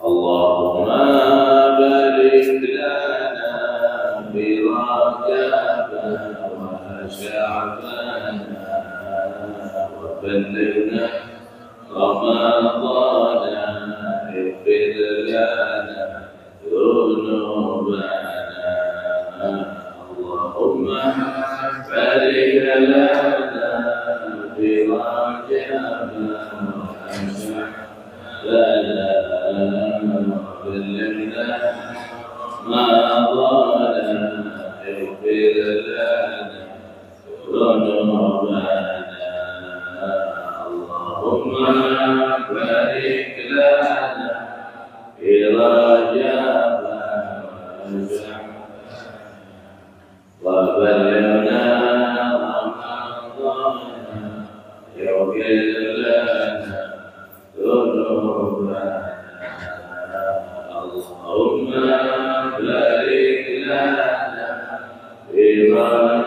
اللهم بارك لنا في رجب وشعبان وبلغنا رمضان اغفر لنا ذنوبنا اللهم بارك لنا في رجب وشعبان وبلغنا رمضان اغفر لنا ذنوبنا اللهم بارك لنا في رجب وبلغنا رمضان يغفر لنا ذنوبنا اللهم بارك لنا في رجب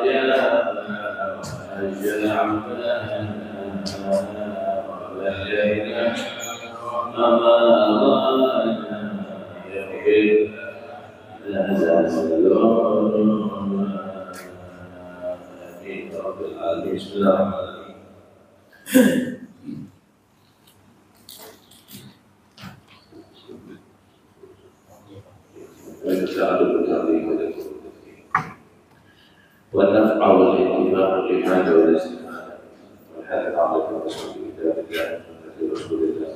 وشعبان وبلغنا رمضان يغفر لنا ذنوبنا آمين رب العالمين. بسم الله الرحمن الرحيم. والنفع والانتفاع والإيمان والاستفادة والحث على التوسل بكتاب الله وسنة رسول الله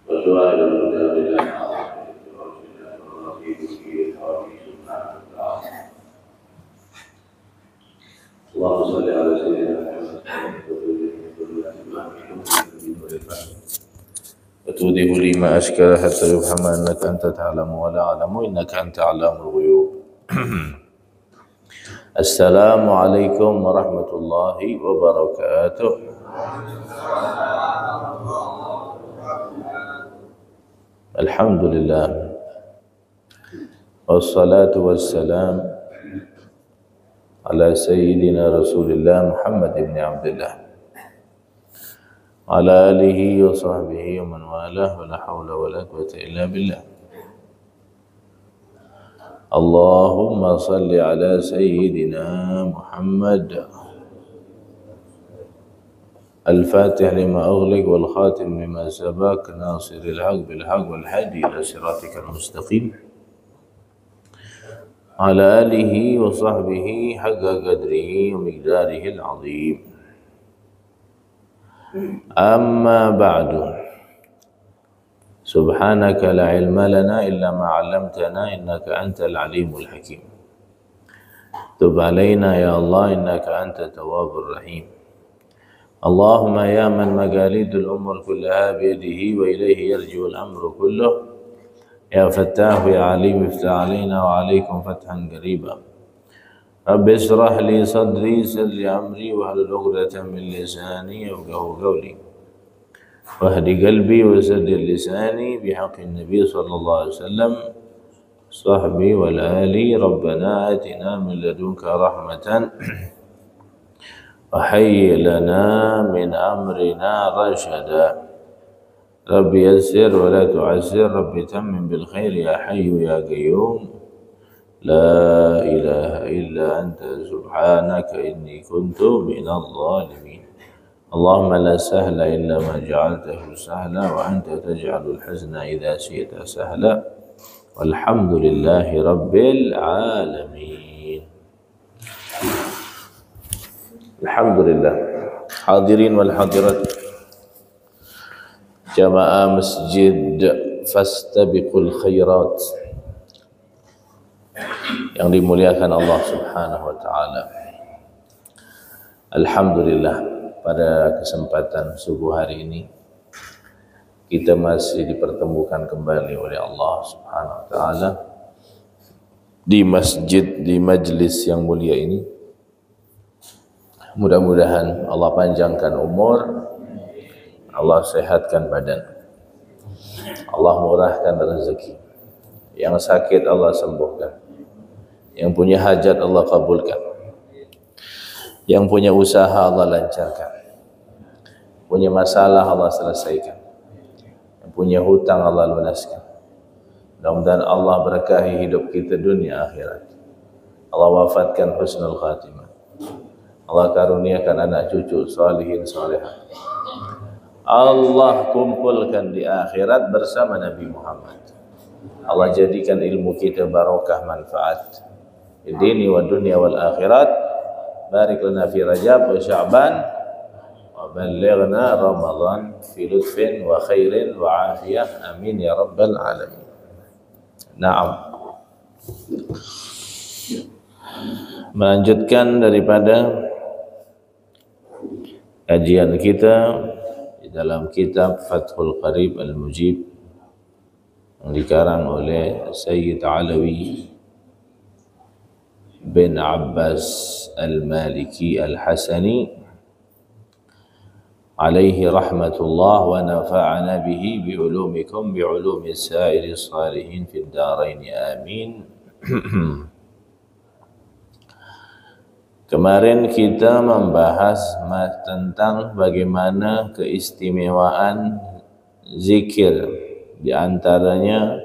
وسؤال الهدى بالله والرغيب في الحوادث سبحانه وتعالى. اللهم صل على سيدنا محمد وتوضح لي ما أشكال حتى يفهم أنك أنت تعلم ولا أعلم إنك أنت علام الغيوب. السلام عليكم ورحمة الله وبركاته. الحمد لله والصلاة والسلام على سيدنا رسول الله محمد بن عبد الله على آله وصحبه ومن والاه ولا حول ولا قوة إلا بالله. اللهم صل على سيدنا محمد الفاتح لما أغلق والخاتم لما سبق ناصر الحق بالحق والهادي إلى صراطك المستقيم على آله وصحبه حق قدره ومقداره العظيم. أما بعد سبحانك لا علم لنا إلا ما علمتنا إنك أنت العليم الحكيم. تب علينا يا الله إنك أنت التواب الرحيم. اللهم يا من مقاليد الأمور كلها بيده وإليه يرجع الأمر كله يا فتاح يا عليم افتح علينا وعليكم فتحا قريبا. رب اشرح لي صدري يسر لي أمري واحلل عقدة من لساني يفقهوا قولي واهد قلبي وسدد لساني بحق النبي صلى الله عليه وسلم صحبي والآلي. ربنا آتنا من لدنك رحمة وهيئ لنا من أمرنا رشدا. رب يسر ولا تعسر رب تمم بالخير يا حي يا قيوم لا إله إلا أنت سبحانك إني كنت من الظالمين. اللهم لا سهل إلا ما جعلته سهلا وأنت تجعل الحزن إذا شئت سهلا والحمد لله رب العالمين. الحمد لله. Hadirin wal hadirat jamaah masjid fastabiqul khairat yang dimuliakan Allah Subhanahu wa taala. Alhamdulillah, pada kesempatan subuh hari ini kita masih dipertemukan kembali oleh Allah Subhanahu wa taala di masjid, di majlis yang mulia ini. Mudah-mudahan Allah panjangkan umur, Allah sehatkan badan, Allah murahkan rezeki, yang sakit Allah sembuhkan, yang punya hajat Allah kabulkan, yang punya usaha Allah lancarkan, punya masalah Allah selesaikan, punya hutang Allah lunaskan. Mudah-mudahan Allah berkahi hidup kita dunia akhirat. Allah wafatkan husnul khatimah. Allah karuniakan anak cucu salihin salihah. Allah kumpulkan di akhirat bersama Nabi Muhammad. Allah jadikan ilmu kita barokah manfaat di dini wa dunia wal akhirat. Barik lana fi Rajab wa Sya'ban wa ballighna Ramadan fi lutfin wa khairin wa afiyah. Amin ya rabbal alamin. Naam. Melanjutkan daripada kajian kita di dalam kitab Fathul Qarib Al-Mujib yang dikarang oleh Sayyid Alawi bin Abbas Al-Maliki Al-Hasani alaihi rahmatullah wa nafa'ana bihi bi'ulumikum bi'ulumi sa'iri salihin fid darain amin. Kemarin kita membahas tentang bagaimana keistimewaan zikir, di antaranya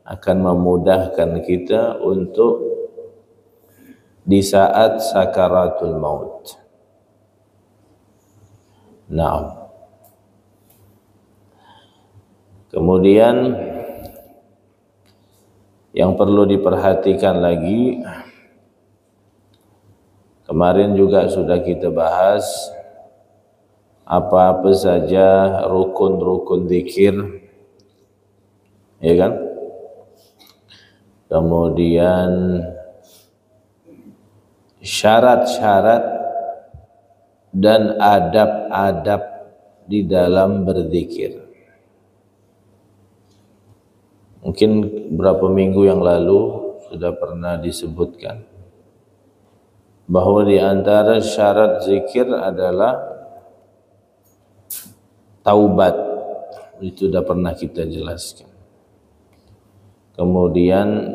akan memudahkan kita untuk di saat sakaratul maut. Nah, kemudian yang perlu diperhatikan lagi, kemarin juga sudah kita bahas apa-apa saja rukun-rukun zikir, ya kan? Kemudian syarat-syarat dan adab-adab di dalam berzikir. Mungkin beberapa minggu yang lalu sudah pernah disebutkan bahwa di antara syarat zikir adalah taubat. Itu sudah pernah kita jelaskan. Kemudian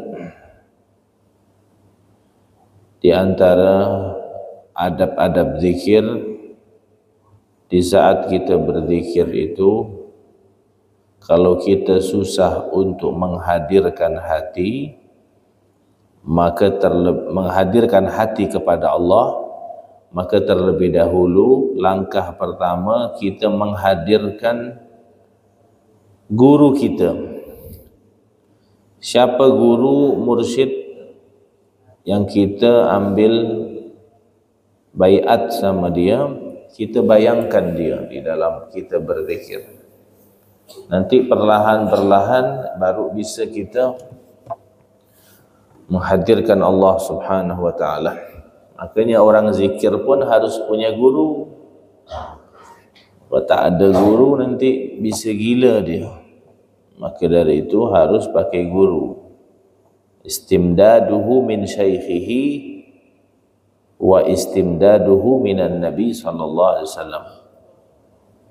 di antara adab-adab zikir, di saat kita berzikir itu, kalau kita susah untuk menghadirkan hati, maka menghadirkan hati kepada Allah, maka terlebih dahulu langkah pertama kita menghadirkan guru kita. Siapa guru mursyid yang kita ambil baiat sama dia, kita bayangkan dia di dalam kita berzikir. Nanti perlahan-perlahan baru bisa kita menghadirkan Allah Subhanahu wa taala. Makanya orang zikir pun harus punya guru. Kalau tak ada guru nanti bisa gila dia. Maka dari itu harus pakai guru. Istimdaduhu min syaikhihi wa istimdaduhu minan Nabi sallallahu alaihi wasallam.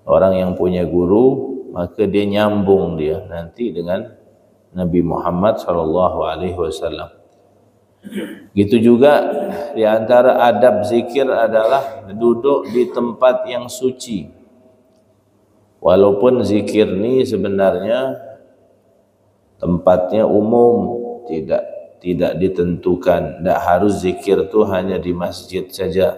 Orang yang punya guru, maka dia nyambung dia nanti dengan Nabi Muhammad sallallahu alaihi wasallam. Gitu juga di antara adab zikir adalah duduk di tempat yang suci. Walaupun zikir ini sebenarnya tempatnya umum, tidak ditentukan, tidak harus zikir itu hanya di masjid saja.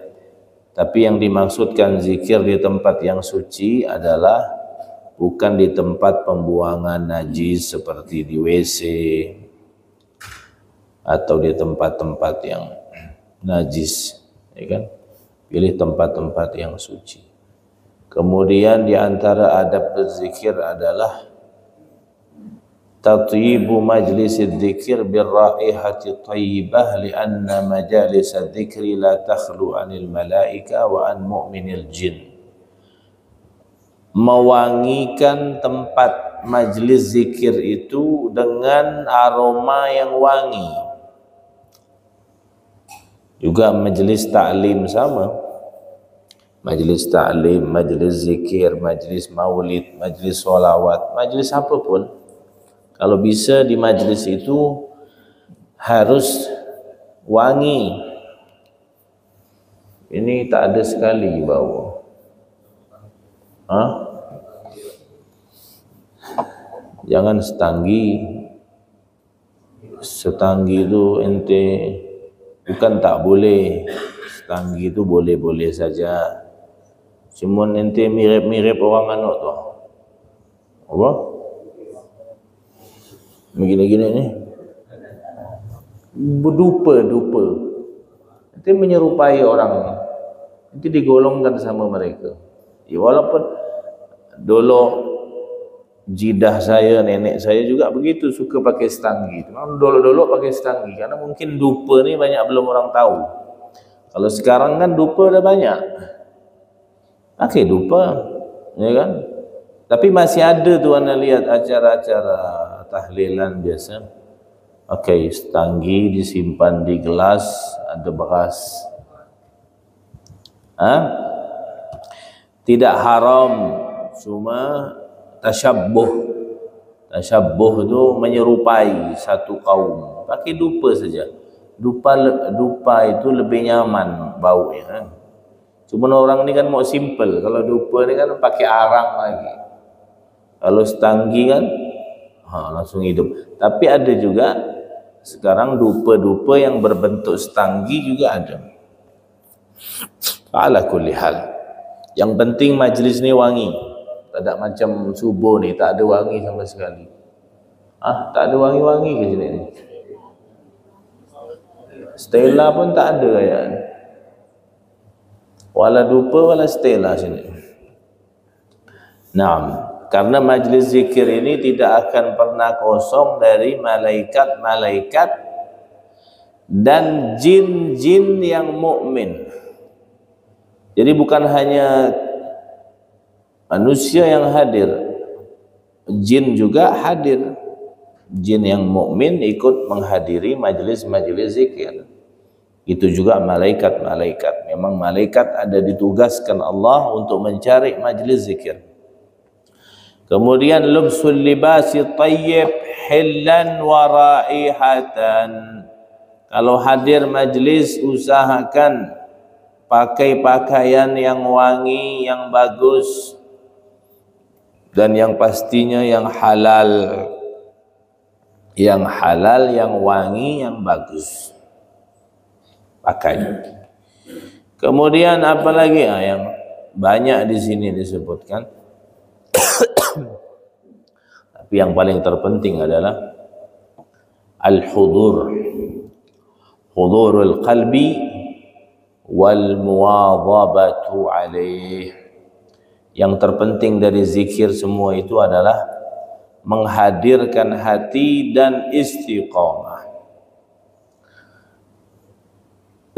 Tapi yang dimaksudkan zikir di tempat yang suci adalah bukan di tempat pembuangan najis seperti di WC atau di tempat-tempat yang najis, ya kan? Pilih tempat-tempat yang suci. Kemudian di antara adab berzikir adalah tatyibu majlisid dzikir birraihati thayyibah lianna majalisad dzikri la takhlu anil malaika wa an mu'minil jin. Mewangikan tempat majlis zikir itu dengan aroma yang wangi. Juga majlis ta'lim sama. Majlis ta'lim, majlis zikir, majlis maulid, majlis sholawat, majlis apapun, kalau bisa di majlis itu harus wangi. Ini tak ada sekali bau. Jangan setanggi. Setanggi itu ente bukan tak boleh. Setanggi itu boleh-boleh saja. Cuma ente mirip-mirip orang anak tu. Apa? Begini-gini ni. Berdupa-dupa. Ente menyerupai orang. Ente digolongkan sama mereka. Ya, walaupun dulu jidah saya, nenek saya juga begitu, suka pakai setanggi. Dulu-dulu pakai setanggi karena mungkin dupa ni banyak belum orang tahu. Kalau sekarang kan dupa dah banyak. Pakai dupa, ya kan? Tapi masih ada tu anda lihat acara-acara tahlilan biasa. Pakai setanggi disimpan di gelas, ada beras. Tidak haram, cuma tasyabbuh. Tasyabbuh itu menyerupai satu kaum. Pakai dupa saja. Dupa itu lebih nyaman baunya. Cuma orang ni kan mau simple. Kalau dupa ni kan pakai arang lagi. Kalau setanggi kan langsung hidup. Tapi ada juga sekarang dupa-dupa yang berbentuk setanggi juga ada. Ala kulli hal. Yang penting majlis ni wangi. Tak ada macam subuh ni, tak ada wangi sama sekali. Tak ada wangi-wangi ke sini ni? Stella pun tak ada ya. Wala dupa wala stella sini. Naam, karena majlis zikir ini tidak akan pernah kosong dari malaikat-malaikat dan jin-jin yang mukmin. Jadi bukan hanya manusia yang hadir, jin juga hadir. Jin yang mukmin ikut menghadiri majlis-majlis zikir. Itu juga malaikat-malaikat. Memang malaikat ada ditugaskan Allah untuk mencari majlis zikir. Kemudian lubsul libasi tayyib hillan wa raihatan. Kalau hadir majlis usahakan pakai pakaian yang wangi, yang bagus, dan yang pastinya yang halal. Yang halal, yang wangi, yang bagus. Pakai. Kemudian apa lagi yang banyak di sini disebutkan. Tapi yang paling terpenting adalah al-hudur. Hudurul qalbi wal muwadhabatu alaih. Yang terpenting dari zikir semua itu adalah menghadirkan hati dan istiqamah.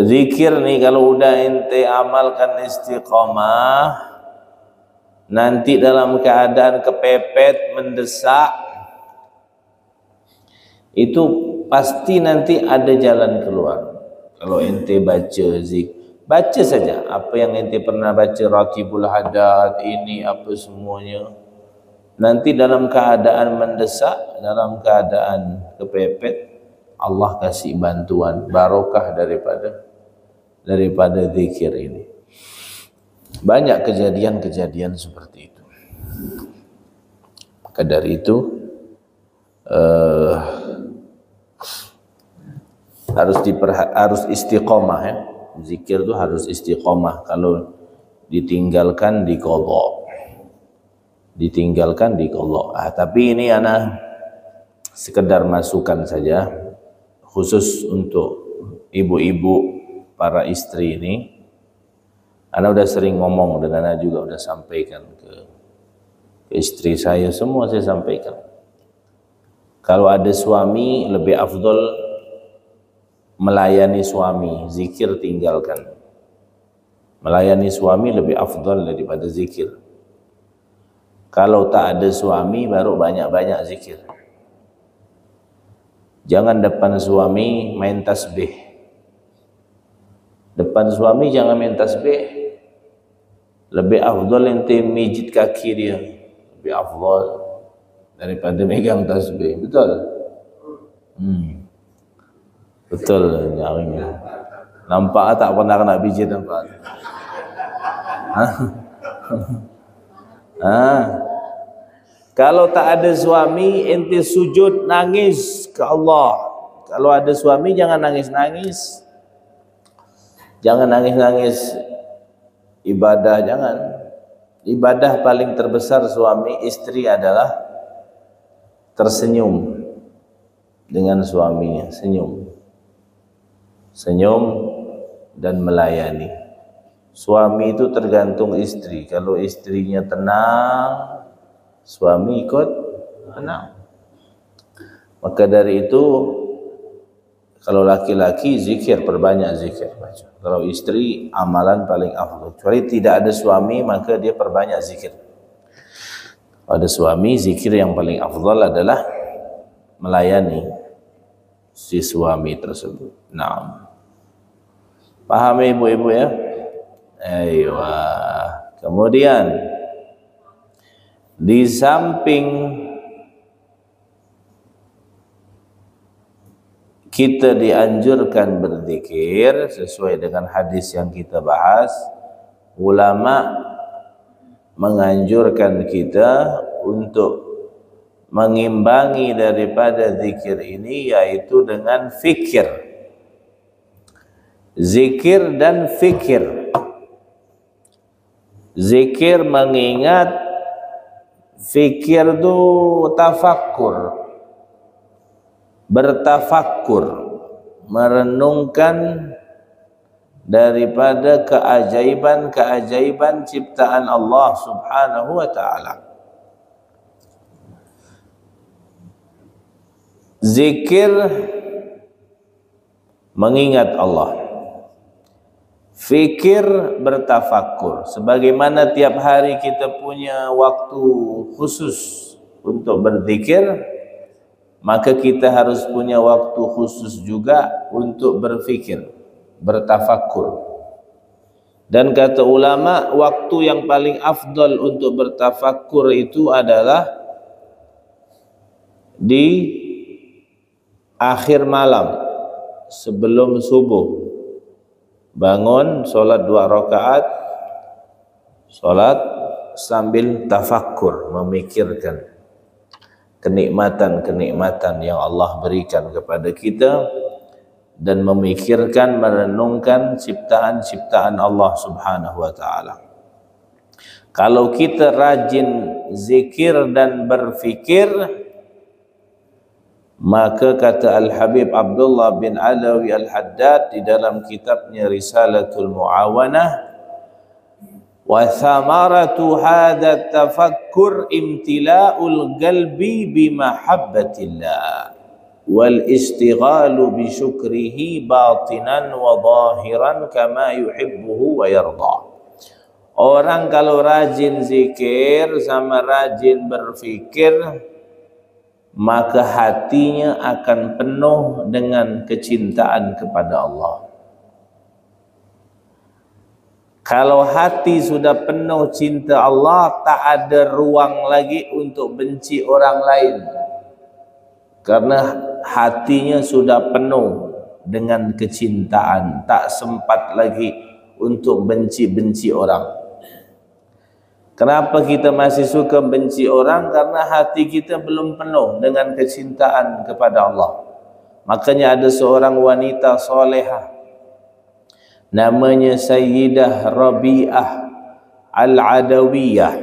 Zikir nih kalau udah ente amalkan istiqamah, nanti dalam keadaan kepepet, mendesak, itu pasti nanti ada jalan keluar. Kalau ente baca zikir, baca saja apa yang ente pernah baca, Raqibul Hadat, ini apa semuanya. Nanti dalam keadaan mendesak, dalam keadaan kepepet, Allah kasih bantuan, barokah daripada zikir ini. Banyak kejadian-kejadian seperti itu. Maka dari itu harus istiqomah ya. Zikir itu harus istiqomah. Kalau ditinggalkan diqadha. Ditinggalkan diqadha. Tapi ini ana sekedar masukan saja khusus untuk ibu-ibu para istri ini. Ana udah sering ngomong dan ana juga udah sampaikan ke istri saya, semua saya sampaikan. Kalau ada suami lebih afdol melayani suami, zikir tinggalkan. Melayani suami lebih afdol daripada zikir. Kalau tak ada suami baru banyak-banyak zikir. Jangan depan suami main tasbih. Depan suami jangan main tasbih. Lebih afdal ente mijit kaki dia. Lebih afdal daripada megang tasbih. Betul? Betul nyarinya. Nampak tak pernah kena pijit nampak? Kalau tak ada suami, ente sujud nangis ke Allah. Kalau ada suami jangan nangis-nangis. Jangan nangis-nangis ibadah, jangan. Ibadah paling terbesar suami istri adalah tersenyum dengan suaminya, senyum. Senyum dan melayani. Suami itu tergantung istri. Kalau istrinya tenang, suami ikut tenang. Maka dari itu, kalau laki-laki zikir, perbanyak zikir. Kalau istri, amalan paling afdal. Kecuali tidak ada suami, maka dia perbanyak zikir. Kalau ada suami, zikir yang paling afdal adalah melayani si suami tersebut. Nah, paham ibu-ibu ya? Aiywa. Kemudian di samping kita dianjurkan berzikir sesuai dengan hadis yang kita bahas, ulama menganjurkan kita untuk mengimbangi daripada zikir ini, yaitu dengan fikir. Zikir dan fikir. Zikir mengingat, fikir itu tafakkur, bertafakkur, merenungkan daripada keajaiban-keajaiban ciptaan Allah Subhanahu wa ta'ala. Zikir mengingat Allah, fikir bertafakkur. Sebagaimana tiap hari kita punya waktu khusus untuk berzikir, maka kita harus punya waktu khusus juga untuk berfikir, bertafakkur. Dan kata ulama, waktu yang paling afdal untuk bertafakkur itu adalah di akhir malam sebelum subuh. Bangun, sholat 2 rakaat, sholat sambil tafakkur, memikirkan kenikmatan-kenikmatan yang Allah berikan kepada kita dan memikirkan, merenungkan ciptaan-ciptaan Allah Subhanahu wa ta'ala. Kalau kita rajin zikir dan berfikir, maka kata Al-Habib Abdullah bin Alawi Al-Haddad di dalam kitabnya Risalatul Mu'awanah, wa thamaratu hadha tafakkur imtila'ul qalbi bimahabbatillah wal istighalu bi syukrihi batinan wa zahiran kama yuhibbuhu wa yarda. Orang kalau rajin zikir sama rajin berfikir, maka hatinya akan penuh dengan kecintaan kepada Allah. Kalau hati sudah penuh cinta Allah, tak ada ruang lagi untuk benci orang lain. Karena hatinya sudah penuh dengan kecintaan, tak sempat lagi untuk benci-benci orang. Kenapa kita masih suka benci orang? Karena hati kita belum penuh dengan kecintaan kepada Allah. Makanya ada seorang wanita solehah, namanya Sayyidah Rabi'ah Al-Adawiyah.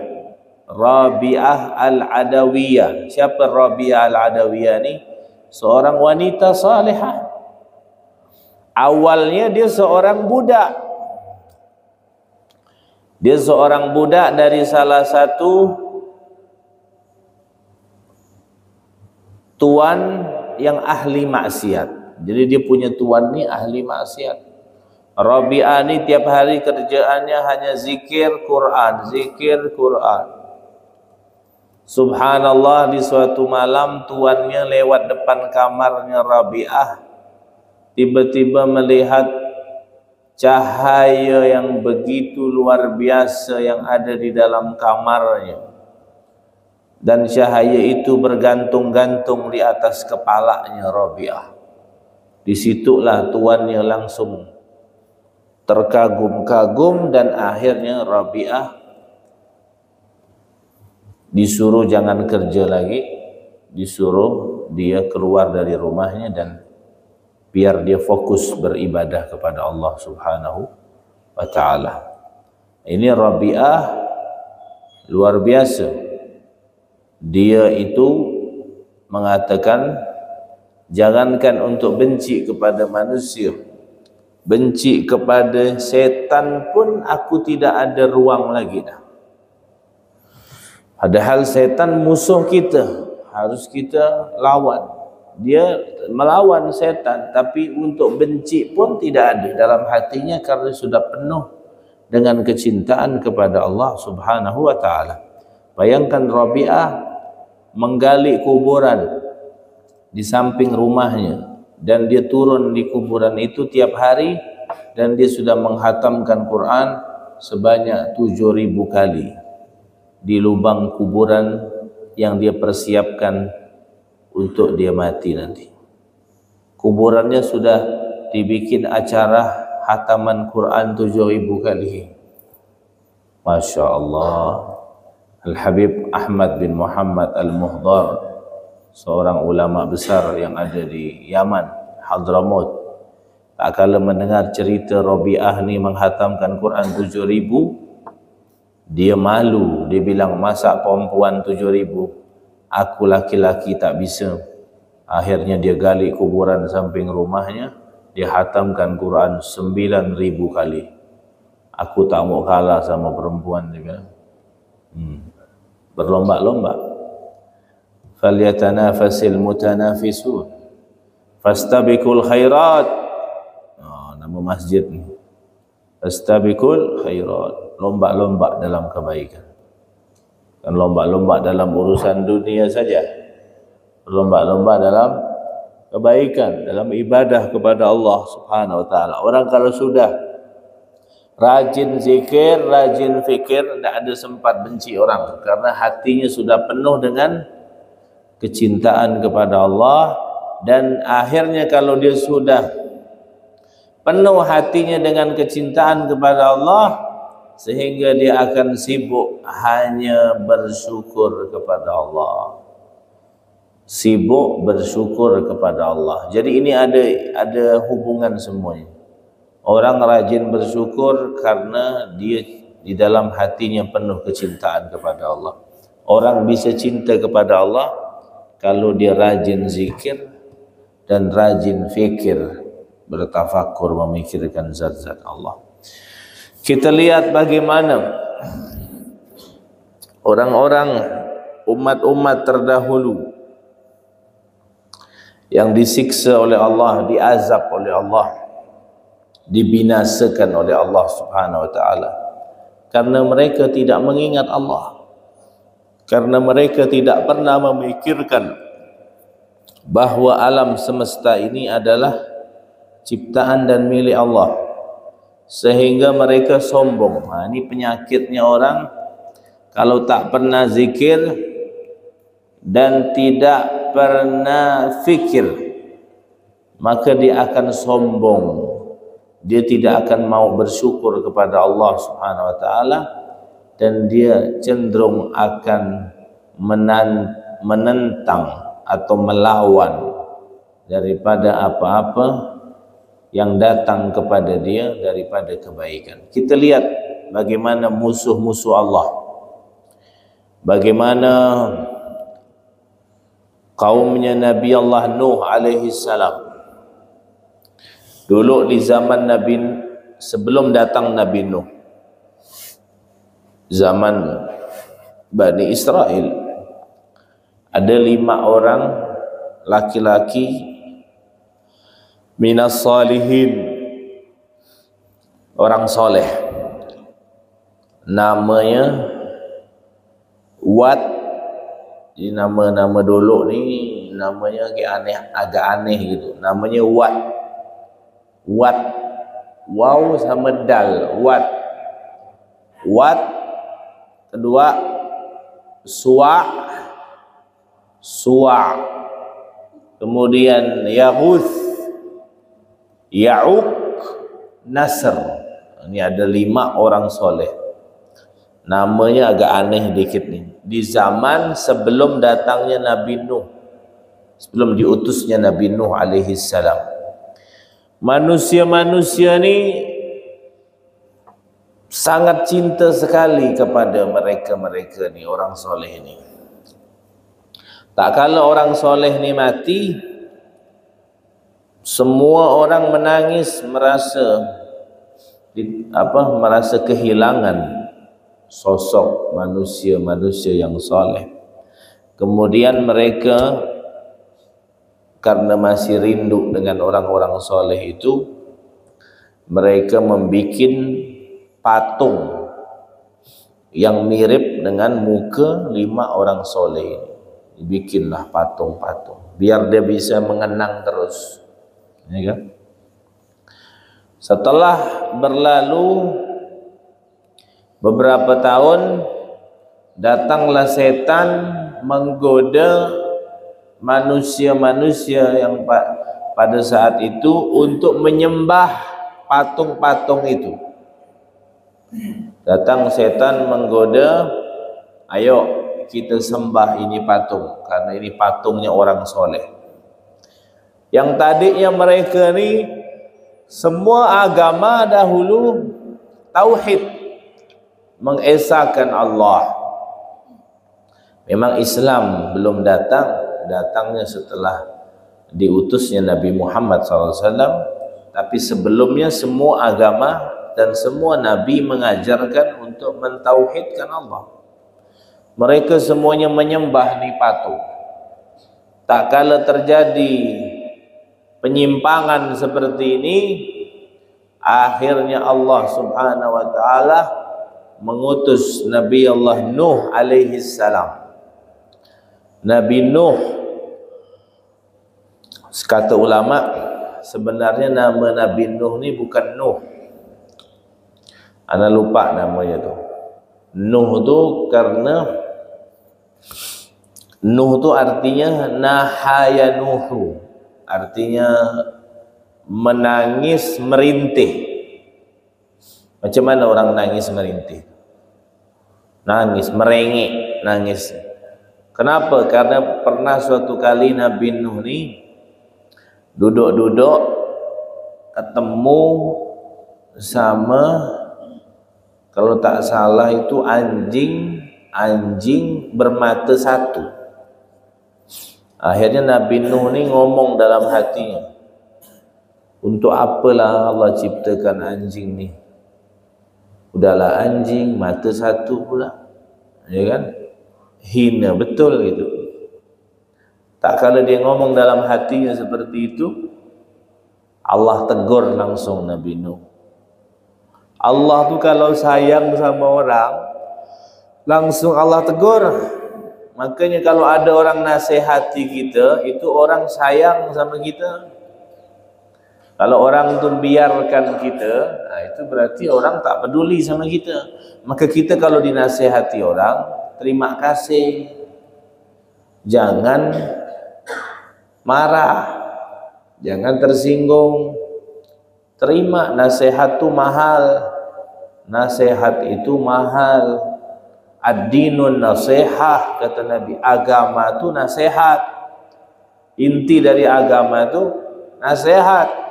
Rabi'ah Al-Adawiyah. Siapa Rabi'ah Al-Adawiyah ni? Seorang wanita salihah. Awalnya dia seorang budak. Dia seorang budak dari salah satu tuan yang ahli maksiat. Jadi dia punya tuan ni ahli maksiat. Rabi'ah ni tiap hari kerjaannya hanya zikir Quran, zikir Quran. Subhanallah, di suatu malam tuannya lewat depan kamarnya Rabi'ah, tiba-tiba melihat cahaya yang begitu luar biasa yang ada di dalam kamarnya, dan cahaya itu bergantung-gantung di atas kepalanya Rabi'ah. Disitulah tuannya langsung terkagum-kagum dan akhirnya Rabi'ah disuruh jangan kerja lagi, disuruh dia keluar dari rumahnya dan biar dia fokus beribadah kepada Allah Subhanahu wa ta'ala. Ini Rabi'ah luar biasa. Dia itu mengatakan, jangankan untuk benci kepada manusia, benci kepada setan pun aku tidak ada ruang lagi dah. Padahal setan musuh kita, harus kita lawan. Dia melawan setan, tapi untuk benci pun tidak ada dalam hatinya karena sudah penuh dengan kecintaan kepada Allah Subhanahu wa ta'ala. Bayangkan Rabi'ah menggali kuburan di samping rumahnya, dan dia turun di kuburan itu tiap hari, dan dia sudah menghatamkan Quran sebanyak 7.000 kali di lubang kuburan yang dia persiapkan untuk dia mati nanti. Kuburannya sudah dibikin acara hataman Quran 7.000 kali. Masya Allah. Al-Habib Ahmad bin Muhammad Al-Muhdar, seorang ulama besar yang ada di Yaman, Hadramaut, tak kala mendengar cerita Rabi'ah ni menghatamkan Quran 7.000, dia malu. Dia bilang, masa perempuan 7.000, aku laki-laki tak bisa. Akhirnya dia gali kuburan samping rumahnya, dia hatamkan Quran 9.000 kali. Aku tak mau kalah sama perempuan, dia bilang. Berlomba-lomba. Falyatanafasil mutanafisun fastabiqul khairat. Nama masjid ni. Fastabiqul khairat, lomba-lomba dalam kebaikan. Kan lomba-lomba dalam urusan dunia saja, lomba-lomba dalam kebaikan, dalam ibadah kepada Allah Subhanahu wa ta'ala. Orang kalau sudah rajin zikir, rajin fikir, tidak ada sempat benci orang, karena hatinya sudah penuh dengan kecintaan kepada Allah. Dan akhirnya kalau dia sudah penuh hatinya dengan kecintaan kepada Allah, sehingga dia akan sibuk hanya bersyukur kepada Allah. Sibuk bersyukur kepada Allah. Jadi ini ada hubungan semuanya. Orang rajin bersyukur karena dia di dalam hatinya penuh kecintaan kepada Allah. Orang bisa cinta kepada Allah kalau dia rajin zikir dan rajin fikir, bertafakur, memikirkan zat-zat Allah. Kita lihat bagaimana orang-orang umat-umat terdahulu yang disiksa oleh Allah, diazab oleh Allah, dibinasakan oleh Allah Subhanahu wa ta'ala, karena mereka tidak mengingat Allah, karena mereka tidak pernah memikirkan bahwa alam semesta ini adalah ciptaan dan milik Allah, sehingga mereka sombong. Ini penyakitnya orang kalau tak pernah zikir dan tidak pernah fikir, maka dia akan sombong. Dia tidak akan mau bersyukur kepada Allah Subhanahu wa ta'ala, dan dia cenderung akan menentang atau melawan daripada apa-apa yang datang kepada dia daripada kebaikan. Kita lihat bagaimana musuh-musuh Allah, bagaimana kaumnya Nabi Allah Nuh alaihi salam. Dulu di zaman Nabi, sebelum datang Nabi Nuh, zaman Bani Israel, ada 5 orang laki-laki minas salihin, orang soleh, namanya Wat. Jadi nama-nama dulu ni namanya agak aneh gitu. Namanya Wat. Wat, waw sama dal, Wat. Wat. Kedua Suwa. Kemudian Yaghuth, Ya'uq, Nasr. Ini ada 5 orang soleh. Namanya agak aneh dikit nih. Di zaman sebelum datangnya Nabi Nuh, sebelum diutusnya Nabi Nuh alaihi salam, manusia-manusia ni sangat cinta sekali kepada mereka ni, orang soleh ni. Tak kala orang soleh ni mati, semua orang menangis, merasa kehilangan sosok manusia-manusia yang soleh. Kemudian mereka karena masih rindu dengan orang-orang soleh itu, mereka membuat patung yang mirip dengan muka 5 orang soleh ini. Dibikinlah patung-patung biar dia bisa mengenang terus, ya kan? Setelah berlalu beberapa tahun, datanglah setan menggoda manusia-manusia yang pada saat itu untuk menyembah patung-patung itu. Datang setan menggoda, ayo kita sembah ini patung, karena ini patungnya orang soleh. Yang tadinya mereka ni semua agama dahulu tauhid, mengesahkan Allah. Memang Islam belum datangnya setelah diutusnya Nabi Muhammad SAW, tapi sebelumnya semua agama dan semua Nabi mengajarkan untuk mentauhidkan Allah. Mereka semuanya menyembah ni patung. Tak kala terjadi penyimpangan seperti ini, akhirnya Allah Subhanahu wa taala mengutus Nabi Allah Nuh alaihi salam. Nabi Nuh, kata ulama, sebenarnya nama Nabi Nuh ni bukan Nuh. Ana lupa namanya tu. Nuh tu karena Nuh tu artinya nahaya Nuhu, artinya menangis merintih. Macam mana orang nangis merintih? Nangis, merengek, nangis. Kenapa? Karena pernah suatu kali Nabi Nuh ni duduk-duduk ketemu sama, kalau tak salah itu anjing bermata satu. Akhirnya Nabi Nuh ni ngomong dalam hatinya, untuk apalah Allah ciptakan anjing ni? Udahlah anjing mata satu pula, ya kan? Hina betul gitu. Tak kala dia ngomong dalam hatinya seperti itu, Allah tegur langsung Nabi Nuh. Allah tu kalau sayang sama orang, langsung Allah tegur. Makanya kalau ada orang nasihati kita, itu orang sayang sama kita. Kalau orang tu biarkan kita, nah itu berarti orang tak peduli sama kita. Maka kita kalau dinasihati orang, terima kasih. Jangan marah, jangan tersinggung. Terima, nasihat itu mahal. Nasihat itu mahal. Ad-dinun nasihah, kata Nabi. Agama itu nasihat. Inti dari agama itu nasihat.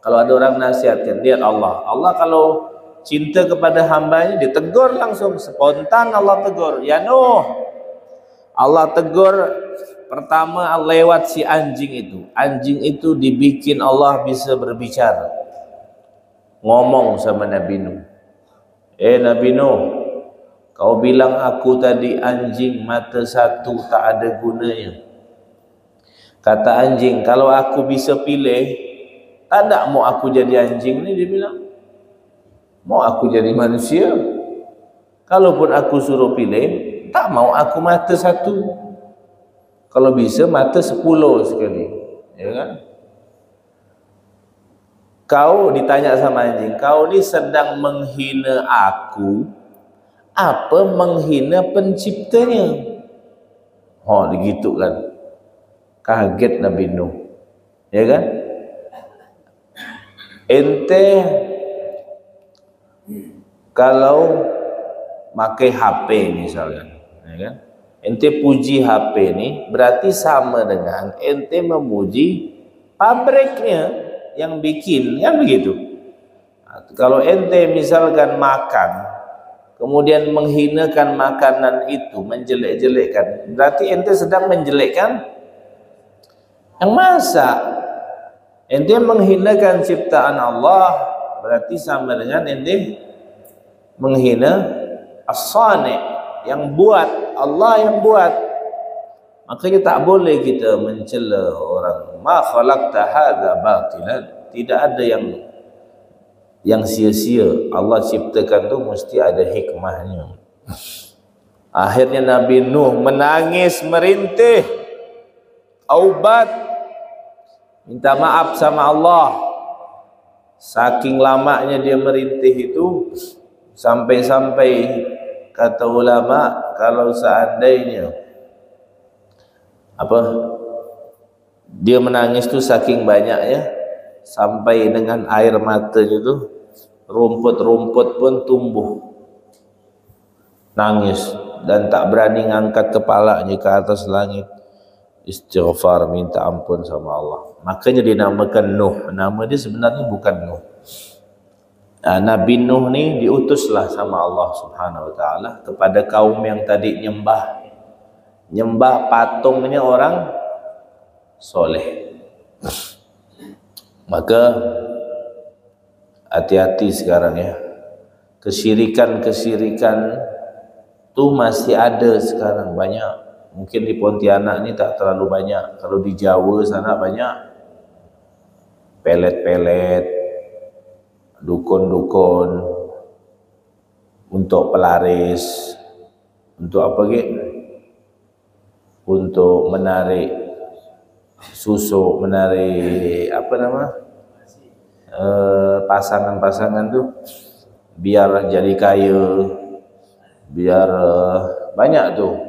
Kalau ada orang nasihatkan, lihat Allah. Allah kalau cinta kepada hambanya, dia tegur langsung. Spontan Allah tegur. Ya Nuh. Allah tegur pertama lewat si anjing itu. Anjing itu dibikin Allah bisa berbicara. Ngomong sama Nabi Nuh. Nabi Nuh, kau bilang aku tadi anjing mata satu tak ada gunanya. Kata anjing, kalau aku bisa pilih, tak ada mau aku jadi anjing ni, dia bilang. Mau aku jadi manusia. Kalaupun aku suruh pilih, tak mau aku mata satu. Kalau bisa mata 10 sekali, ya kan? Kau ditanya sama anjing, kau ni sedang menghina aku, apa menghina penciptanya? Oh, begitu kan? Kaget Nabi Nuh, ya kan? Ente kalau pakai HP misalkan, ya kan? Ente puji HP ini berarti sama dengan ente memuji pabriknya yang bikin, kan begitu. Kalau ente misalkan makan, kemudian menghinakan makanan itu, menjelek-jelekkan, berarti ente sedang menjelekkan yang masak. Ente menghinakan ciptaan Allah, berarti sama dengan ente menghina as-sani, yang buat, Allah yang buat. Makanya tak boleh kita mencela orang. Ma khalaqta hadza batilan. Tidak ada yang sia-sia. Allah ciptakan tu mesti ada hikmahnya. Akhirnya Nabi Nuh menangis merintih, aubat, minta maaf sama Allah. Saking lamanya dia merintih itu, sampai-sampai kata ulama, kalau seandainya dia menangis tu saking banyaknya, sampai dengan air matanya tu rumput-rumput pun tumbuh, nangis dan tak berani ngangkat kepalanya ke atas langit, istighfar, minta ampun sama Allah. Makanya dinamakan Nuh. Nama dia sebenarnya bukan Nuh. Nabi Nuh ni diutuslah sama Allah Subhanahu wa taala kepada kaum yang tadi nyembah patungnya orang soleh. Maka hati-hati sekarang ya, kesyirikan tuh masih ada sekarang banyak. Mungkin di Pontianak ini tak terlalu banyak. Kalau di Jawa sana banyak. Pelet-pelet, dukun-dukun, untuk pelaris, untuk apa gitu? Untuk menarik susu, menarik apa nama? Pasangan-pasangan tuh biar jadi kaya, biar banyak tuh.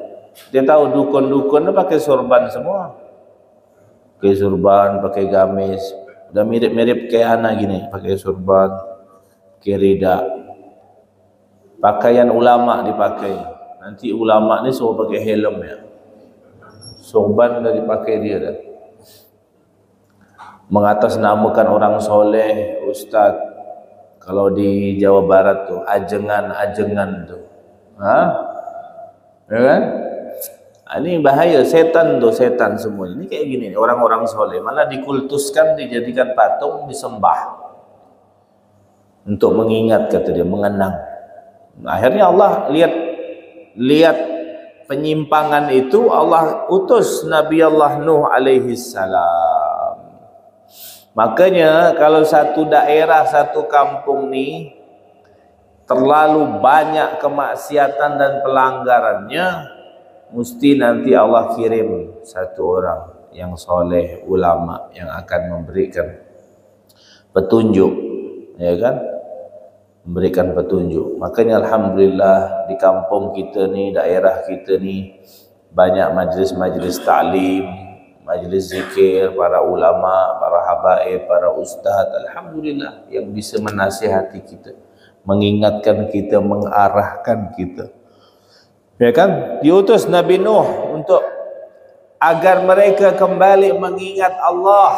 Dia tahu dukun-dukun tuh pakai sorban semua, pakai sorban, pakai gamis, udah mirip-mirip kayak anak gini, pakai sorban, pakai rida, pakaian ulama dipakai. Nanti ulama ni semua pakai helm ya, sorban dah dipakai dia dah. Mengatasnamakan orang soleh, ustaz. Kalau di Jawa Barat tuh ajengan tuh, ya kan? Ini bahaya, setan tuh, setan semua. Ini kayak gini, orang-orang soleh malah dikultuskan, dijadikan patung, disembah untuk mengingat, kata dia, mengenang. Akhirnya Allah lihat penyimpangan itu, Allah utus Nabi Allah Nuh alaihi salam. Makanya kalau satu daerah, satu kampung ni terlalu banyak kemaksiatan dan pelanggarannya, mesti nanti Allah kirim satu orang yang soleh, ulama, yang akan memberikan petunjuk, ya kan? Memberikan petunjuk. Makanya alhamdulillah di kampung kita ni, daerah kita ni, banyak majlis-majlis ta'lim, majlis zikir, para ulama, para habaib, para ustaz, alhamdulillah, yang bisa menasihati kita, mengingatkan kita, mengarahkan kita. Ya kan? Diutus Nabi Nuh untuk agar mereka kembali mengingat Allah.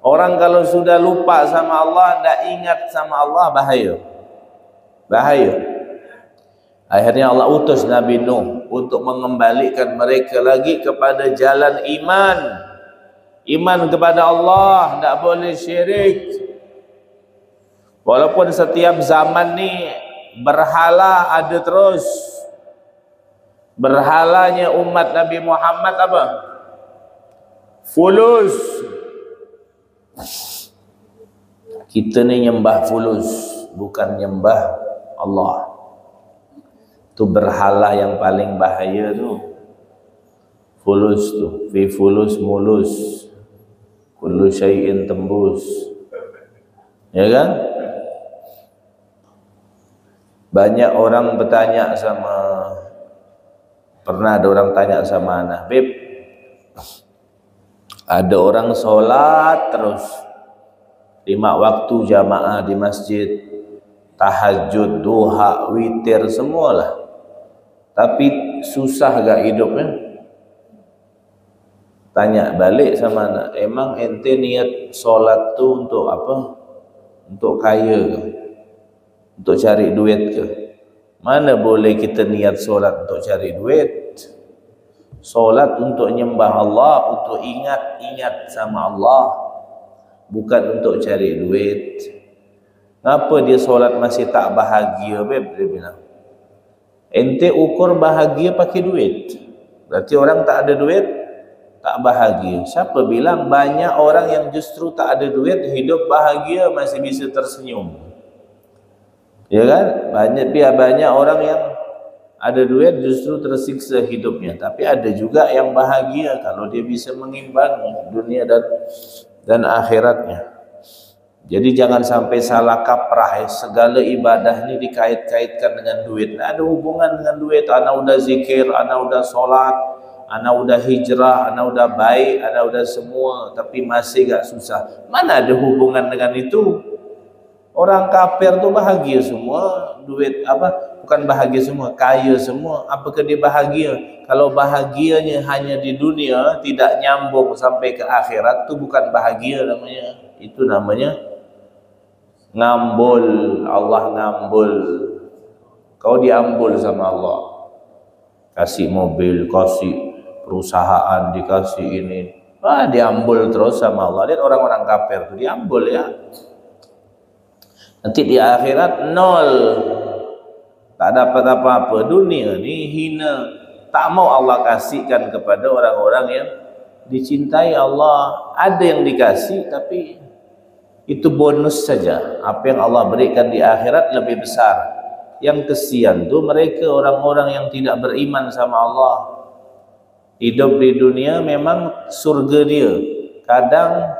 Orang kalau sudah lupa sama Allah, tidak ingat sama Allah, bahaya. Bahaya. Akhirnya Allah utus Nabi Nuh untuk mengembalikan mereka lagi kepada jalan iman. Iman kepada Allah, tidak boleh syirik. Walaupun setiap zaman ni berhala ada terus. Berhalanya umat Nabi Muhammad apa? Fulus. Kita ni nyembah fulus, bukan nyembah Allah. Itu berhala yang paling bahaya tu. Fulus tu, fi fulus mulus, kullu syai'in tembus. Ya kan? Banyak orang bertanya sama, pernah ada orang tanya sama anak, Beb, ada orang sholat terus 5 waktu jamaah di masjid, tahajud, duha, witir, semualah. Tapi susah gak hidupnya? Tanya balik sama anak, emang ente niat sholat tuh untuk apa? Untuk kaya ke? Untuk cari duit ke? Mana boleh kita niat sholat untuk cari duit? Sholat untuk nyembah Allah, untuk ingat sama Allah, bukan untuk cari duit. Kenapa dia sholat masih tak bahagia, Beb? Dia bilang, ente ukur bahagia pakai duit. Berarti orang tak ada duit tak bahagia. Siapa bilang banyak orang yang justru tak ada duit hidup bahagia, masih bisa tersenyum? Ya kan? Banyak orang yang ada duit justru tersiksa hidupnya. Tapi ada juga yang bahagia kalau dia bisa mengimbangi dunia dan akhiratnya. Jadi jangan sampai salah kaprah, segala ibadah ini dikait-kaitkan dengan duit. Nah, ada hubungan dengan duit. Ana udah zikir, ana udah sholat, ana udah hijrah, ana udah baik, ana udah semua, tapi masih gak susah. Mana ada hubungan dengan itu? Orang kafir tuh bahagia semua, duit apa? Bukan bahagia semua, kaya semua. Apakah dia bahagia? Kalau bahagianya hanya di dunia, tidak nyambung sampai ke akhirat, itu bukan bahagia namanya. Itu namanya ngambul. Allah ngambul. Kau diambul sama Allah. Kasih mobil, kasih perusahaan, dikasih ini. Diambul terus sama Allah. Lihat orang-orang kafir itu diambul ya. Nanti di akhirat nol. Tak dapat apa-apa. Dunia ni hina. Tak mau Allah kasihkan kepada orang-orang yang dicintai Allah. Ada yang dikasih tapi itu bonus saja. Apa yang Allah berikan di akhirat lebih besar. Yang kesian tu mereka orang-orang yang tidak beriman sama Allah. Hidup di dunia memang surga dia. Kadang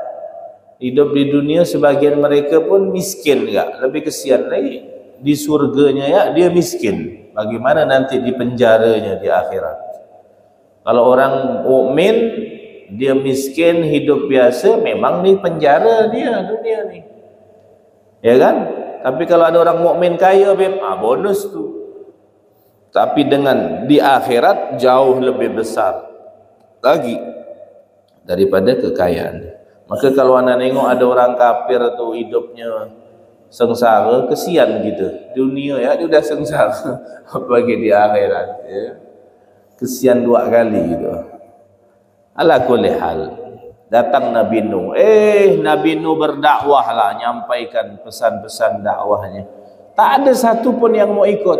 hidup di dunia sebagian mereka pun miskin enggak. Lebih kesian lagi di surganya ya dia miskin. Bagaimana nanti di penjaranya di akhirat? Kalau orang mukmin dia miskin, hidup biasa, memang di penjara dia dunia ni. Ya kan? Tapi kalau ada orang mukmin kaya, Beb, bonus tu. Tapi dengan di akhirat jauh lebih besar lagi daripada kekayaan. Maka kalau anda tengok ada orang kafir tu hidupnya sengsara, kesian gitu. Dunia ya dia dah sengsara, apalagi di akhirat ya. Kesian dua kali gitu. Ala kulli hal, datang Nabi Nuh. Nabi Nuh berdakwah lah, nyampaikan pesan-pesan dakwahnya. Tak ada satu pun yang mau ikut.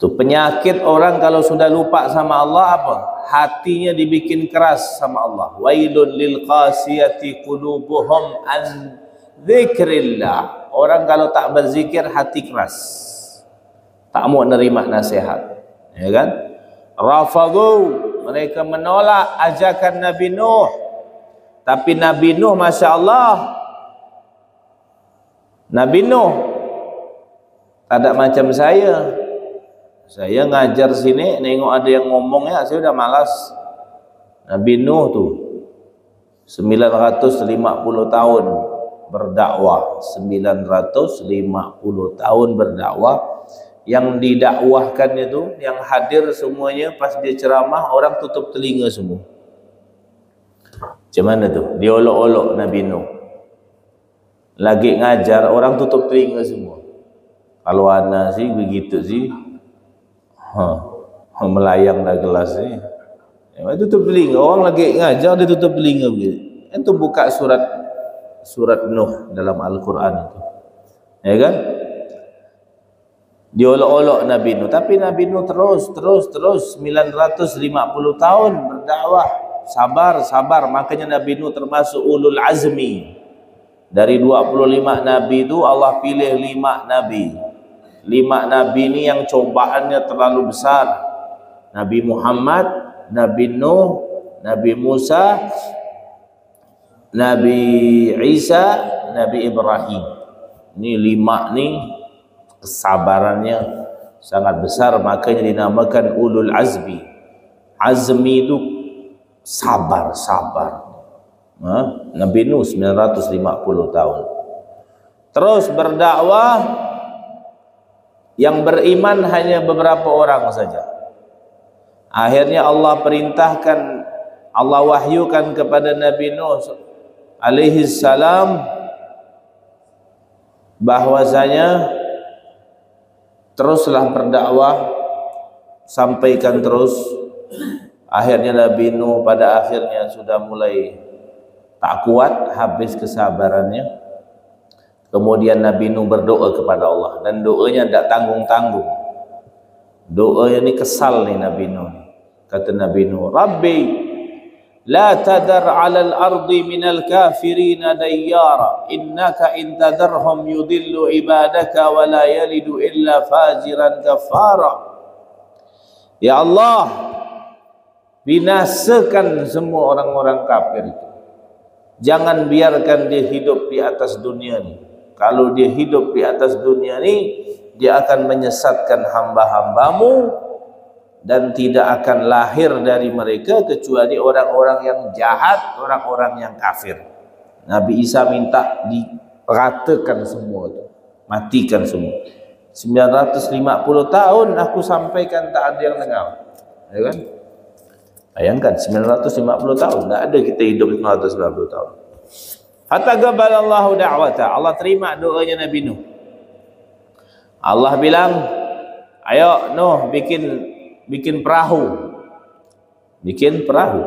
Tu penyakit orang kalau sudah lupa sama Allah apa? Hatinya dibikin keras sama Allah. Wailun lil qasiyati qulubuhum an dzikrillah. Orang kalau tak berzikir hati keras. Tak mau nerima nasihat. Ya kan? Rafadhu, mereka menolak ajakan Nabi Nuh. Tapi Nabi Nuh Masya Allah, Nabi Nuh tak ada macam saya ngajar sini, nengok ada yang ngomong ya, saya udah malas. Nabi Nuh tuh 950 tahun berdakwah, 950 tahun berdakwah. Yang didakwahkan itu, yang hadir semuanya pas dia ceramah, orang tutup telinga semua. Macam mana tuh? Diolok-olok Nabi Nuh. Lagi ngajar, orang tutup telinga semua. Kalau ana sih begitu sih, melayang dah gelas ni. Tutup telinga, orang lagi ngajar dia tutup telinga begitu. Itu buka surat Nuh dalam Al-Quran itu. Ya kan? Diolok-olok Nabi Nuh, tapi Nabi Nuh terus 950 tahun berdakwah, sabar, makanya Nabi Nuh termasuk ulul azmi. Dari 25 nabi itu Allah pilih 5 nabi. 5 nabi ini yang cobaannya terlalu besar. Nabi Muhammad, Nabi Nuh, Nabi Musa, Nabi Isa, Nabi Ibrahim. Ini 5 nih kesabarannya sangat besar, makanya dinamakan ulul azmi. Azmi itu sabar. Nabi Nuh 950 tahun. terus berdakwah, yang beriman hanya beberapa orang saja. Akhirnya Allah perintahkan, Allah wahyukan kepada Nabi Nuh alaihi salam bahwasanya teruslah berdakwah, sampaikan terus. Akhirnya Nabi Nuh pada akhirnya sudah mulai tak kuat, habis kesabarannya. Kemudian Nabi Nuh berdoa kepada Allah, dan doanya tidak tanggung-tanggung. Doanya ini kesal nih Nabi Nuh. Kata Nabi Nuh, Rabbi la tadar 'alal ardi minal kafirina dayyara innaka in tadarhum yudillu ibadaka wa la yalidu illa fajiran kafara. Ya Allah, binasakan semua orang-orang kafir itu. Jangan biarkan dia hidup di atas dunia ini. Kalau dia hidup di atas dunia ini, dia akan menyesatkan hamba-hambamu, dan tidak akan lahir dari mereka kecuali orang-orang yang jahat, orang-orang yang kafir. Nabi Isa minta diratakan semua itu, matikan semua. 950 tahun aku sampaikan, tak ada yang dengar, ya kan? Bayangkan 950 tahun, tak ada kita hidup 950 tahun. Fataqabbalallahu da'wata, Allah terima doanya Nabi Nuh. Allah bilang, ayo Nuh bikin perahu. Bikin perahu.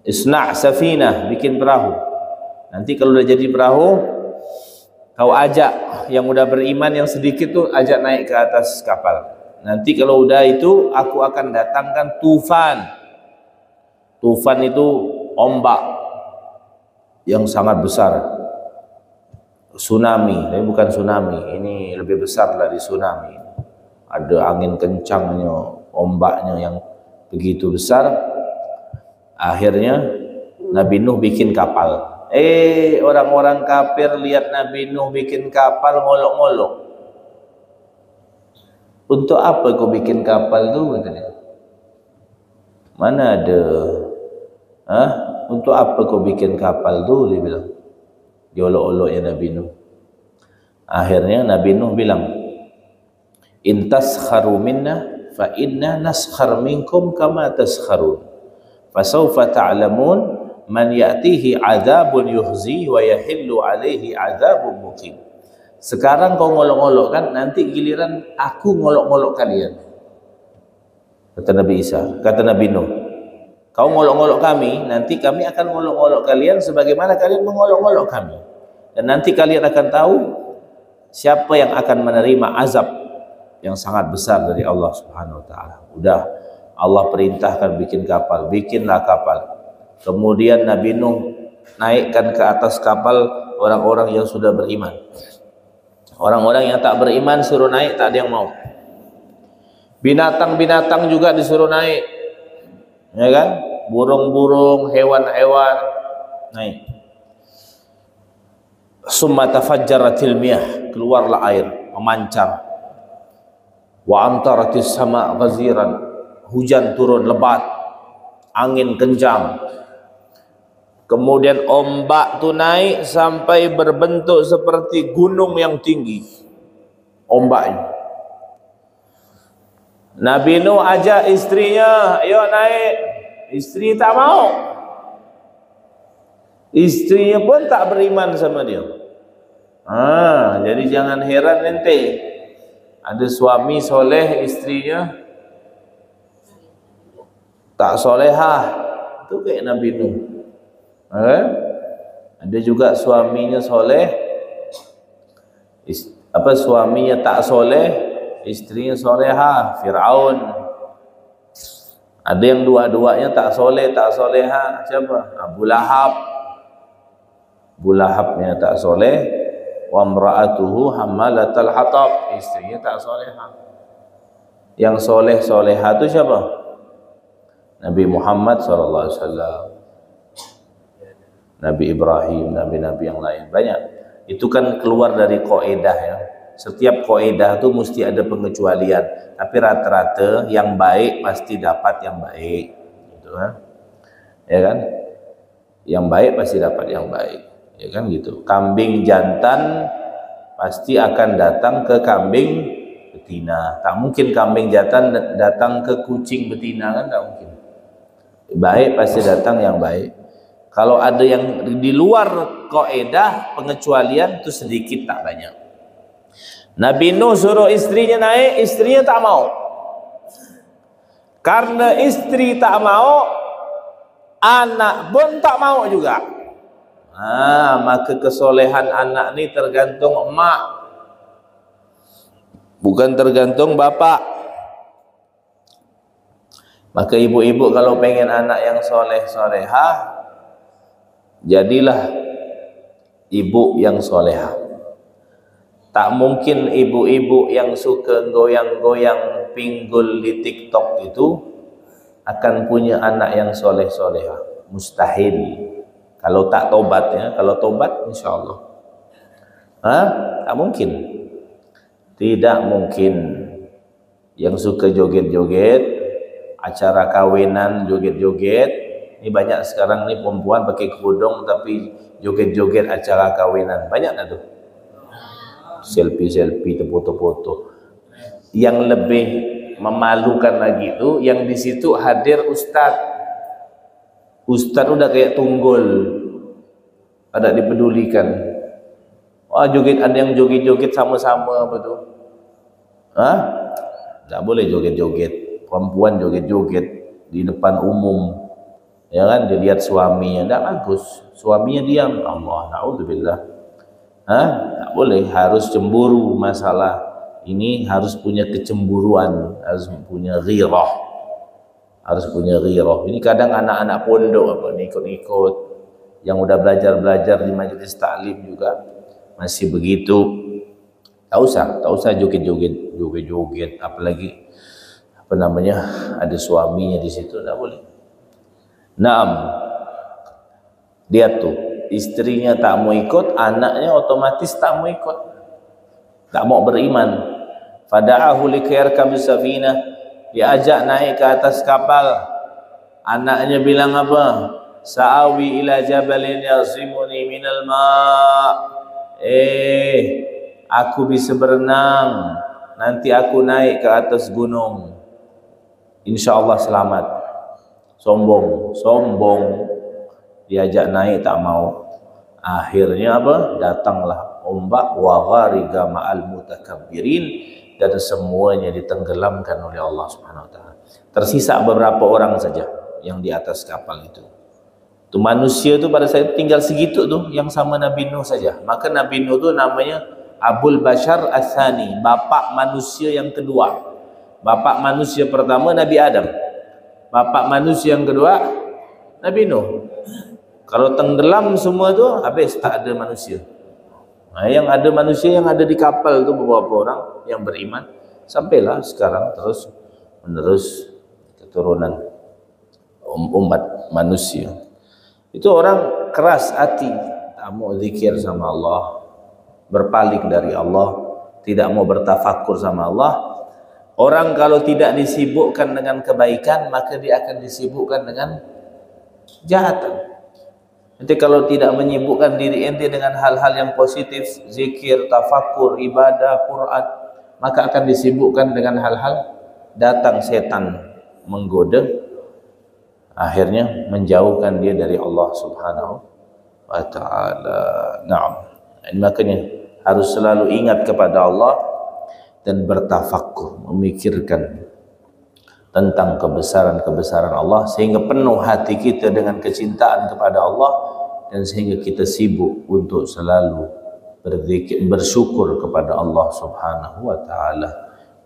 Isna' safinah, bikin perahu. Nanti kalau udah jadi perahu, kau ajak yang udah beriman yang sedikit tuh, ajak naik ke atas kapal. Nanti kalau udah itu, aku akan datangkan tufan. Tufan itu ombak yang sangat besar. Tsunami, tapi bukan tsunami, ini lebih besar dari tsunami. Ada angin kencangnya, ombaknya yang begitu besar. Akhirnya Nabi Nuh bikin kapal. Orang-orang kafir lihat Nabi Nuh bikin kapal, ngolok-ngolok. Untuk apa kau bikin kapal tu? Katanya. Mana ada? Untuk apa kau bikin kapal tu? Dia bilang. Diolok-oloknya Nabi Nuh. Akhirnya Nabi Nuh bilang, in taskharu minna fa inna naskhar minkum kama taskharun fasawfa ta'lamun man ya'tihi 'adzabun yukhzi wa yahillu 'alaihi 'adzabun muqim. Sekarang kau ngolok-ngolok kan, nanti giliran aku ngolok-ngolok kalian. Kata Nabi Isa, kata Nabi Nuh, kau ngolok-ngolok kami, nanti kami akan ngolok-ngolok kalian sebagaimana kalian mengolok-ngolok kami. Dan nanti kalian akan tahu siapa yang akan menerima azab yang sangat besar dari Allah Subhanahu wa taala. Udah Allah perintahkan bikin kapal, bikinlah kapal. Kemudian Nabi Nuh naikkan ke atas kapal orang-orang yang sudah beriman. Orang-orang yang tak beriman suruh naik, tak ada yang mau. Binatang-binatang juga disuruh naik, ya kan? Burung-burung, hewan-hewan naik. Summa tafajjaratil miyah, keluarlah air memancar. Wa amtaratis sama ghaziran, hujan turun lebat, angin kencang. Kemudian ombak tu naik sampai berbentuk seperti gunung yang tinggi. Ombaknya. Nabi Nuh ajak istrinya, ayo naik. Istri tak mau. Istrinya pun tak beriman sama dia. Jadi jangan heran nanti ada suami soleh, istrinya tak solehah. Itu kayak Nabi Nuh. Ada juga suaminya soleh, suaminya tak soleh, istrinya solehah. Fir'aun. Ada yang dua-duanya tak soleh, tak soleha. Siapa? Abu Lahab. Abu Lahabnya tak soleh. Wa mra'atuhu hammalatal hatab. Istrinya tak soleha. Yang soleh-soleha itu siapa? Nabi Muhammad SAW, Nabi Ibrahim, nabi-nabi yang lain. Banyak. Itu kan keluar dari kaidah ya. Setiap kaidah itu mesti ada pengecualian. Tapi rata-rata yang baik pasti dapat yang baik. Gitu kan? Ya kan? Yang baik pasti dapat yang baik. Ya kan gitu. Kambing jantan pasti akan datang ke kambing betina. Tak mungkin kambing jantan datang ke kucing betina, kan tak mungkin. Baik pasti datang yang baik. Kalau ada yang di luar kaidah pengecualian itu sedikit tak banyak. Nabi Nuh suruh istrinya naik, istrinya tak mau. Karena istri tak mau, anak pun tak mau juga. Maka kesolehan anak ni tergantung emak, bukan tergantung bapak. Maka ibu-ibu kalau pengen anak yang soleh solehah, jadilah ibu yang solehah. Tak mungkin ibu-ibu yang suka goyang-goyang pinggul di TikTok itu akan punya anak yang soleh solehah. Mustahil. Kalau tak tobat ya, kalau tobat insya Allah. Tak mungkin. Tidak mungkin. Yang suka joget-joget, acara kawinan joget-joget. Ini banyak sekarang nih perempuan pakai kerudung tapi joget-joget acara kawinan. Banyak tak tuh? Selfie-selfie, foto-foto. Yang lebih memalukan lagi itu, yang di situ hadir ustadz. Ustadz udah kayak tunggul, ada dipedulikan. Wah, joget, ada yang joget-joget sama-sama apa tuh? Tak boleh joget-joget. Perempuan joget-joget di depan umum, ya kan, dilihat suaminya, tak bagus. Suaminya diam, Allah, na'udzubillah. Tak boleh, harus cemburu masalah ini, harus punya kecemburuan, harus punya ghirah, harus punya ghirah. Ini kadang anak-anak pondok apa ikut-ikut, yang udah belajar-belajar di majelis taklim juga masih begitu. Tak usah joget-joget, apalagi apa namanya, ada suaminya di situ, tak boleh. Dia tuh istrinya tak mau ikut, anaknya otomatis tak mau ikut, tak mau beriman. Fada'ahu likayarkam safinah, diajak naik ke atas kapal. Anaknya bilang apa? Sa'awi ila jabalin yasimuni minal ma'. Aku bisa berenang, nanti aku naik ke atas gunung, insyaallah selamat. Sombong. Diajak naik tak mau. Akhirnya apa? Datanglah ombak, wa ghariga ma'al mutakabbirin, dan semuanya ditenggelamkan oleh Allah Subhanahu wa taala. Tersisa beberapa orang saja yang di atas kapal itu. Itu manusia tu pada saat tinggal segitu tu yang sama Nabi Nuh saja. Maka Nabi Nuh tu namanya Abul Bashar Ats-Tsani, bapak manusia yang kedua. Bapak manusia pertama Nabi Adam. Bapak manusia yang kedua Nabi Nuh. Kalau tenggelam semua tu, habis tak ada manusia. Yang ada manusia yang ada di kapal tu beberapa orang yang beriman, sampailah sekarang terus menerus keturunan umat manusia. Itu orang keras hati, tak mau zikir sama Allah, berpaling dari Allah, tidak mau bertafakur sama Allah. Orang kalau tidak disibukkan dengan kebaikan, maka dia akan disibukkan dengan kejahatan. Nanti kalau tidak menyibukkan diri ente dengan hal-hal yang positif, zikir, tafakur, ibadah, Quran, maka akan disibukkan dengan hal-hal, datang setan menggoda, akhirnya menjauhkan dia dari Allah Subhanahu wa ta'ala. Makanya harus selalu ingat kepada Allah dan bertafakur, memikirkan tentang kebesaran-kebesaran Allah, sehingga penuh hati kita dengan kecintaan kepada Allah, dan sehingga kita sibuk untuk selalu berzikir, bersyukur kepada Allah Subhanahu wa ta'ala.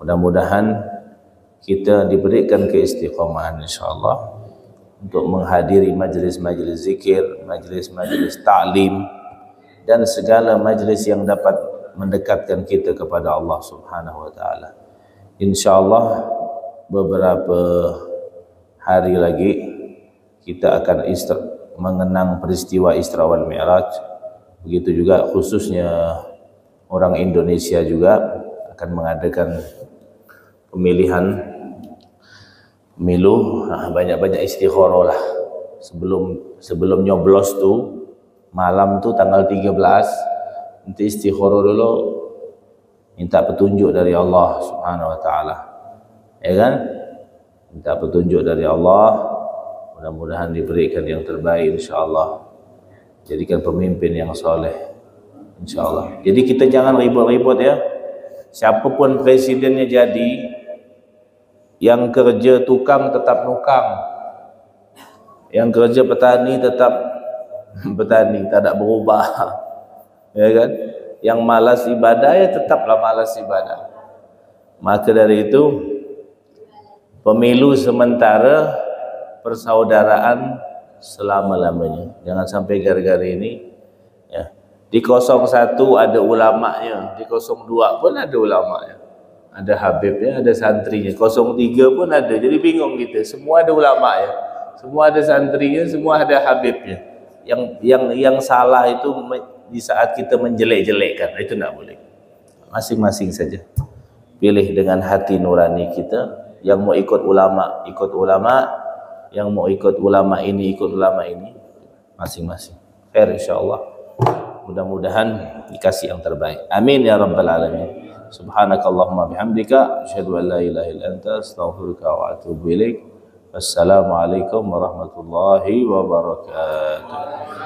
Mudah-mudahan kita diberikan keistiqomahan insyaallah untuk menghadiri majlis-majlis zikir, majlis-majlis ta'lim, dan segala majlis yang dapat mendekatkan kita kepada Allah Subhanahu wa ta'ala. Insyaallah beberapa hari lagi kita akan mengenang peristiwa Isra wal Mi'raj. Begitu juga khususnya orang Indonesia juga akan mengadakan pemilihan pemilu. Banyak-banyak istikharah lah sebelum nyoblos tu, malam tu tanggal 13 nanti istikharah dulu, minta petunjuk dari Allah Subhanahu wa taala. Ya kan? Minta petunjuk dari Allah, mudah-mudahan diberikan yang terbaik insyaallah. Jadikan pemimpin yang soleh insyaallah. Jadi kita jangan ribut-ribut ya. Siapapun presidennya jadi, yang kerja tukang tetap nukang, yang kerja petani tetap petani, tak ada berubah. Ya kan? Yang malas ibadah ya tetaplah malas ibadah. Maka dari itu pemilu sementara, persaudaraan selama-lamanya. Jangan sampai gara-gara ini ya. Di 01 ada ulamanya, di 02 pun ada ulamanya. Ada habibnya, ada santrinya. 03 pun ada. Jadi bingung kita. Semua ada ulamanya, semua ada santrinya, semua ada habibnya. Yang salah itu di saat kita menjelek-jelekkan, itu tidak boleh. Masing-masing saja. Pilih dengan hati nurani kita. Yang mau ikut ulama, ikut ulama. Yang mau ikut ulama ini, ikut ulama ini. Masing-masing. Khair insyaAllah. Mudah-mudahan dikasih yang terbaik. Amin ya rabbal alamin. Subhanakallahumma bihamdika asyhadu an la ilaha illa anta astaghfiruka wa atubu ilaik. Wassalamualaikum warahmatullahi wabarakatuh.